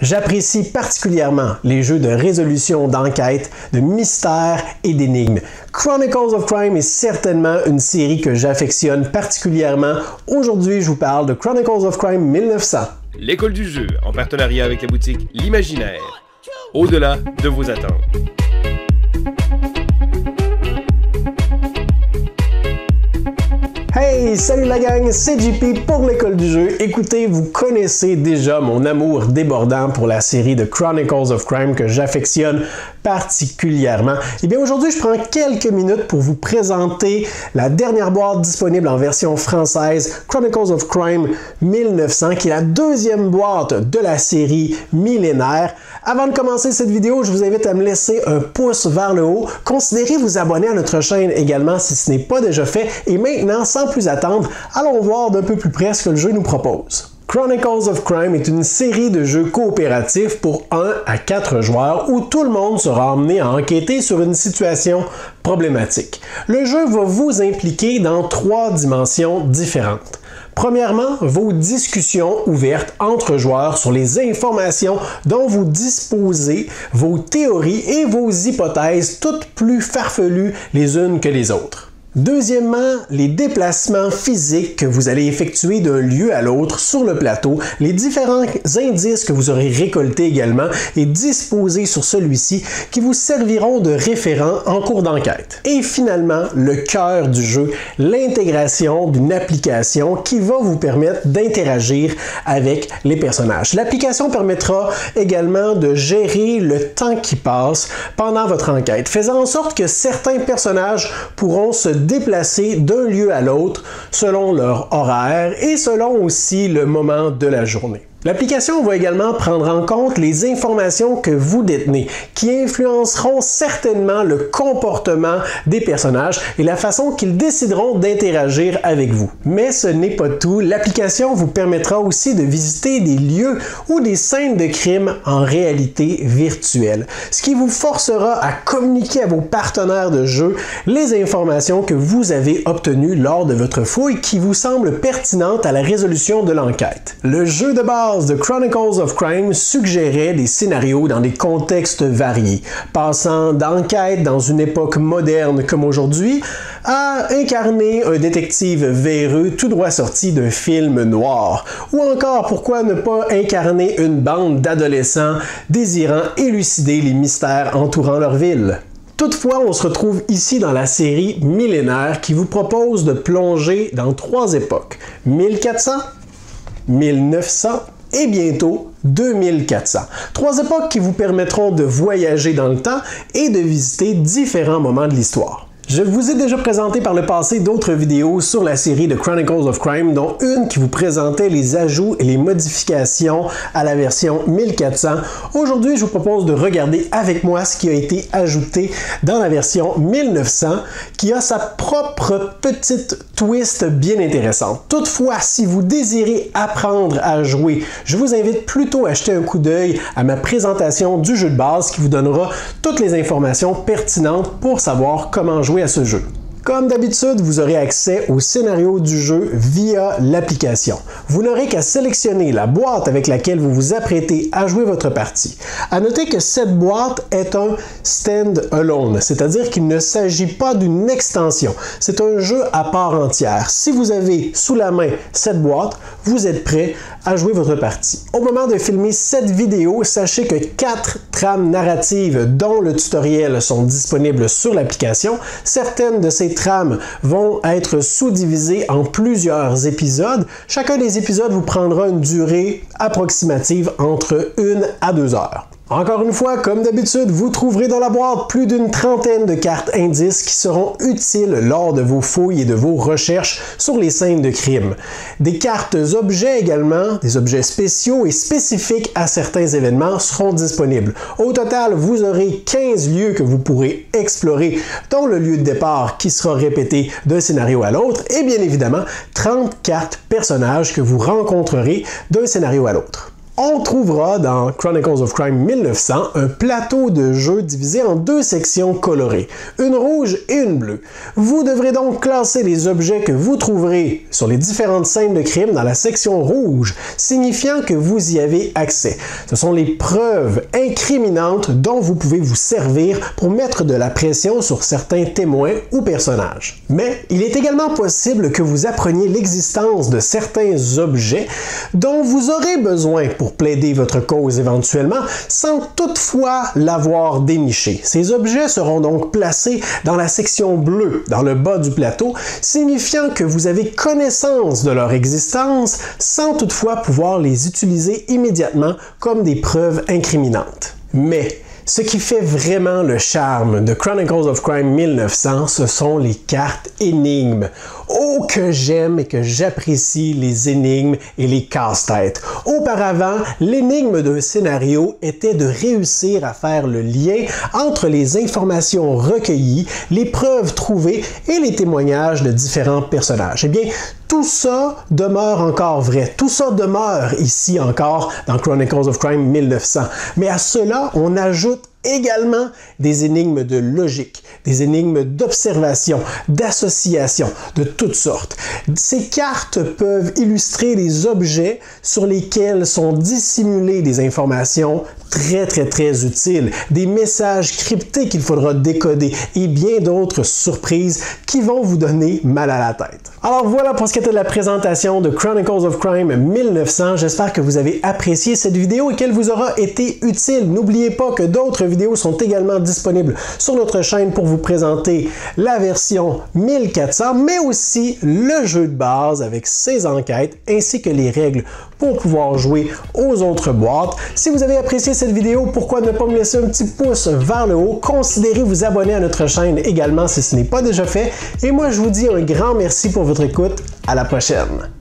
J'apprécie particulièrement les jeux de résolution d'enquête, de mystère et d'énigmes. Chronicles of Crime est certainement une série que j'affectionne particulièrement. Aujourd'hui, je vous parle de Chronicles of Crime 1900. L'école du jeu, en partenariat avec la boutique L'Imaginaire. Au-delà de vos attentes. Hey, salut la gang, c'est JP pour l'école du jeu. Écoutez, vous connaissez déjà mon amour débordant pour la série de Chronicles of Crime que j'affectionne particulièrement. Et bien aujourd'hui, je prends quelques minutes pour vous présenter la dernière boîte disponible en version française, Chronicles of Crime 1900, qui est la deuxième boîte de la série millénaire. Avant de commencer cette vidéo, je vous invite à me laisser un pouce vers le haut. Considérez vous abonner à notre chaîne également si ce n'est pas déjà fait. Et maintenant, sans plus attendre, allons voir d'un peu plus près ce que le jeu nous propose. Chronicles of Crime est une série de jeux coopératifs pour 1 à 4 joueurs où tout le monde sera emmené à enquêter sur une situation problématique. Le jeu va vous impliquer dans 3 dimensions différentes. Premièrement, vos discussions ouvertes entre joueurs sur les informations dont vous disposez, vos théories et vos hypothèses, toutes plus farfelues les unes que les autres. Deuxièmement, les déplacements physiques que vous allez effectuer d'un lieu à l'autre sur le plateau, les différents indices que vous aurez récoltés également et disposés sur celui-ci qui vous serviront de référent en cours d'enquête. Et finalement, le cœur du jeu, l'intégration d'une application qui va vous permettre d'interagir avec les personnages. L'application permettra également de gérer le temps qui passe pendant votre enquête, faisant en sorte que certains personnages pourront se déplacer d'un lieu à l'autre selon leur horaire et selon aussi le moment de la journée. L'application va également prendre en compte les informations que vous détenez, qui influenceront certainement le comportement des personnages et la façon qu'ils décideront d'interagir avec vous. Mais ce n'est pas tout, l'application vous permettra aussi de visiter des lieux ou des scènes de crime en réalité virtuelle, ce qui vous forcera à communiquer à vos partenaires de jeu les informations que vous avez obtenues lors de votre fouille qui vous semblent pertinentes à la résolution de l'enquête. Le jeu de base de Chronicles of Crime suggérait des scénarios dans des contextes variés, passant d'enquête dans une époque moderne comme aujourd'hui à incarner un détective véreux tout droit sorti d'un film noir, ou encore pourquoi ne pas incarner une bande d'adolescents désirant élucider les mystères entourant leur ville. Toutefois, on se retrouve ici dans la série millénaire qui vous propose de plonger dans 3 époques, 1400, 1900 et bientôt 2400. 3 époques qui vous permettront de voyager dans le temps et de visiter différents moments de l'histoire. Je vous ai déjà présenté par le passé d'autres vidéos sur la série de Chronicles of Crime, dont une qui vous présentait les ajouts et les modifications à la version 1400. Aujourd'hui, je vous propose de regarder avec moi ce qui a été ajouté dans la version 1900, qui a sa propre petite twist bien intéressante. Toutefois, si vous désirez apprendre à jouer, je vous invite plutôt à jeter un coup d'œil à ma présentation du jeu de base qui vous donnera toutes les informations pertinentes pour savoir comment jouer à ce jeu. Comme d'habitude, vous aurez accès au scénario du jeu via l'application. Vous n'aurez qu'à sélectionner la boîte avec laquelle vous vous apprêtez à jouer votre partie. À noter que cette boîte est un stand-alone, c'est-à-dire qu'il ne s'agit pas d'une extension. C'est un jeu à part entière. Si vous avez sous la main cette boîte, vous êtes prêt à jouer votre partie. Au moment de filmer cette vidéo, sachez que 4 trames narratives dont le tutoriel sont disponibles sur l'application. Certaines de ces trames vont être sous-divisées en plusieurs épisodes. Chacun des épisodes vous prendra une durée approximative entre 1 à 2 heures. Encore une fois, comme d'habitude, vous trouverez dans la boîte plus d'une trentaine de cartes indices qui seront utiles lors de vos fouilles et de vos recherches sur les scènes de crime. Des cartes objets également, des objets spéciaux et spécifiques à certains événements seront disponibles. Au total, vous aurez 15 lieux que vous pourrez explorer, dont le lieu de départ qui sera répété d'un scénario à l'autre et bien évidemment 30 cartes personnages que vous rencontrerez d'un scénario à l'autre. On trouvera dans Chronicles of Crime 1900 un plateau de jeu divisé en deux sections colorées, une rouge et une bleue. Vous devrez donc classer les objets que vous trouverez sur les différentes scènes de crime dans la section rouge, signifiant que vous y avez accès. Ce sont les preuves incriminantes dont vous pouvez vous servir pour mettre de la pression sur certains témoins ou personnages. Mais il est également possible que vous appreniez l'existence de certains objets dont vous aurez besoin pour plaider votre cause éventuellement, sans toutefois l'avoir déniché. Ces objets seront donc placés dans la section bleue, dans le bas du plateau, signifiant que vous avez connaissance de leur existence, sans toutefois pouvoir les utiliser immédiatement comme des preuves incriminantes. Mais ce qui fait vraiment le charme de Chronicles of Crime 1900, ce sont les cartes énigmes. Oh, que j'aime et que j'apprécie les énigmes et les casse-têtes. Auparavant, l'énigme d'un scénario était de réussir à faire le lien entre les informations recueillies, les preuves trouvées et les témoignages de différents personnages. Eh bien, tout ça demeure encore vrai. Tout ça demeure ici encore dans Chronicles of Crime 1900. Mais à cela, on ajoute également des énigmes de logique, des énigmes d'observation, d'association, de toutes sortes. Ces cartes peuvent illustrer les objets sur lesquels sont dissimulées des informations très utiles, des messages cryptés qu'il faudra décoder et bien d'autres surprises qui vont vous donner mal à la tête. Alors voilà pour ce qui était de la présentation de Chronicles of Crime 1900. J'espère que vous avez apprécié cette vidéo et qu'elle vous aura été utile. N'oubliez pas que d'autres vidéos sont également disponibles sur notre chaîne pour vous présenter la version 1400, mais aussi le jeu de base avec ses enquêtes ainsi que les règles pour pouvoir jouer aux autres boîtes. Si vous avez apprécié cette vidéo, pourquoi ne pas me laisser un petit pouce vers le haut? Considérez vous abonner à notre chaîne également si ce n'est pas déjà fait. Et moi, je vous dis un grand merci pour votre écoute. À la prochaine!